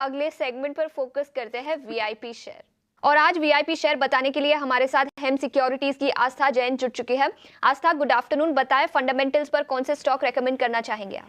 अगले सेगमेंट पर फोकस करते हैं वीआईपी शेयर। और आज वीआईपी शेयर बताने के लिए हमारे साथ हेम सिक्योरिटीज की आस्था जैन जुड़ चुकी है। आस्था, गुड आफ्टरनून। बताएं फंडामेंटल्स पर कौन से स्टॉक रेकमेंड करना चाहेंगे आप?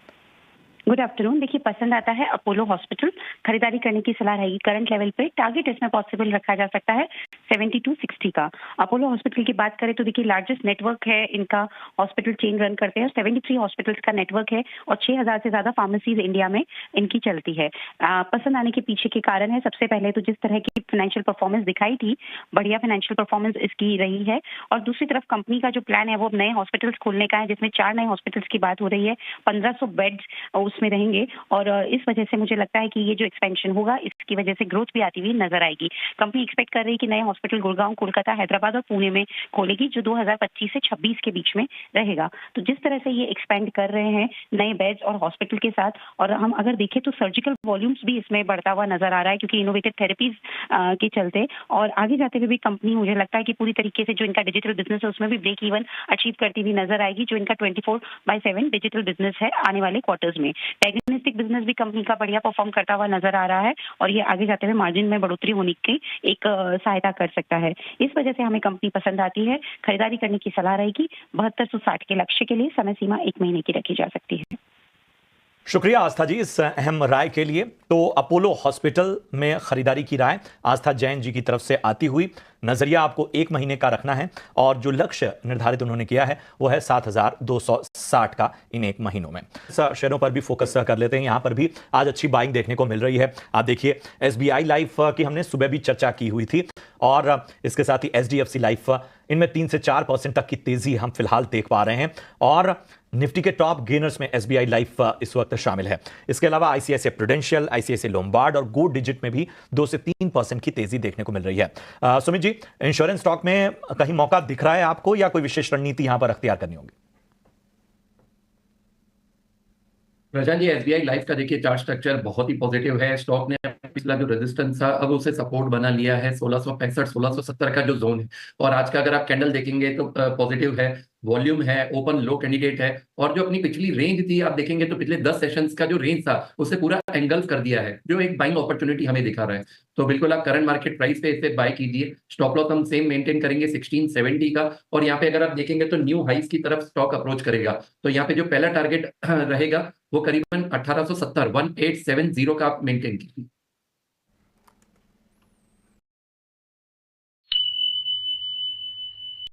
Good afternoon. देखिए, पसंद आता है अपोलो हॉस्पिटल, खरीदारी करने की सलाह रहेगी। करंट लेवल पे टारगेट इसमें पॉसिबल रखा जा सकता है 7260 का। अपोलो हॉस्पिटल की बात करें तो देखिए, लार्जेस्ट नेटवर्क है इनका, हॉस्पिटल चेन रन करते हैं। 73 हॉस्पिटल्स का नेटवर्क है और 6000 से ज्यादा फार्मेसीज इंडिया में इनकी चलती है। पसंद आने के पीछे के कारण है, सबसे पहले तो जिस तरह की फाइनेंशियल परफॉर्मेंस दिखाई थी, बढ़िया फाइनेंशियल परफॉर्मेंस इसकी रही है। और दूसरी तरफ कंपनी का जो प्लान है वो नए हॉस्पिटल्स खोलने का है, जिसमें 4 नए हॉस्पिटल्स की बात हो रही है। 1500 बेड्स उसमें रहेंगे और इस वजह से मुझे लगता है कि ये जो एक्सपेंशन होगा इसकी वजह से ग्रोथ भी आती हुई नजर आएगी। कंपनी एक्सपेक्ट कर रही है कि नए हॉस्पिटल गुड़गांव, कोलकाता, हैदराबाद और पुणे में खोलेगी, जो 2025 से 26 के बीच में रहेगा। तो जिस तरह से ये एक्सपेंड कर रहे हैं नए बेड्स और हॉस्पिटल के साथ, और हम अगर देखें तो सर्जिकल वॉल्यूम्स भी इसमें बढ़ता हुआ नजर आ रहा है, क्योंकि इनोवेटिव थेरेपीज के चलते। और आगे जाते हुए भी कंपनी, मुझे लगता है कि पूरी तरीके से जो इनका डिजिटल बिजनेस है उसमें भी ब्रेक इवन अचीव करती हुई नजर आएगी, जो इनका 24/7 डिजिटल बिजनेस है आने वाले क्वार्टर्स में। डायग्नोस्टिक बिजनेस भी कंपनी का बढ़िया परफॉर्म करता हुआ नजर आ रहा है और ये आगे जाते हुए मार्जिन में बढ़ोतरी होने की एक सहायता कर सकता है। इस वजह से हमें कंपनी पसंद आती है। खरीदारी करने की सलाह रहेगी। 7260 के लक्ष्य के लिए समय सीमा 1 महीने की रखी जा सकती है। शुक्रिया आस्था जी इस अहम राय के लिए। तो अपोलो हॉस्पिटल में खरीदारी की राय आस्था जैन जी की तरफ से आती हुई, नजरिया आपको 1 महीने का रखना है और जो लक्ष्य निर्धारित उन्होंने किया है वो है 7260 का इन 1 महीनों में। शेयरों पर भी फोकस कर लेते हैं। यहां पर भी आज अच्छी बाइंग देखने को मिल रही है। आप देखिए, एसबीआई लाइफ की हमने सुबह भी चर्चा की हुई थी और इसके साथ ही एचडीएफसी लाइफ, इनमें 3 से 4% तक की तेजी हम फिलहाल देख पा रहे हैं और निफ्टी के टॉप गेनर्स में एसबीआई लाइफ इस वक्त शामिल है। इसके अलावा आईसीआईसीआई प्रूडेंशियल, आईसीआईसीआई लोम्बार्ड और गो डिजिट में भी 2 से 3% की तेजी देखने को मिल रही है। सुमित जी, इंश्योरेंस स्टॉक में कहीं मौका दिख रहा है आपको या कोई विशेष रणनीति यहां पर अख्तियार करनी होगी? रजन जी, एसबीआई लाइफ का देखिए चार्ट स्ट्रक्चर बहुत ही पॉजिटिव है। स्टॉक ने पिछला जो रेजिस्टेंस था अब उसे सपोर्ट बना लिया है 1665 1670 का जो जोन है। और आज का अगर आप कैंडल देखेंगे तो पॉजिटिव है, वॉल्यूम है, ओपन लो कैंडिडेट है। और जो अपनी पिछली रेंज थी आप देखेंगे तो पिछले 10 सेशंस का जो रेंज था उसे पूरा एंगल्फ कर दिया है, जो एक बाइंग अपॉर्चुनिटी हमें दिखा रहा है। तो बिल्कुल आप करंट मार्केट प्राइस पे इसे बाय कीजिए। स्टॉप लॉस हम सेम मेंटेन करेंगे 1670 का। और यहाँ पे अगर आप देखेंगे तो न्यू हाइस की तरफ स्टॉक अप्रोच करेगा। तो यहाँ पे जो पहला टारगेट रहेगा वो करीबन 1870 1870 का आप मेंटेन कीजिए।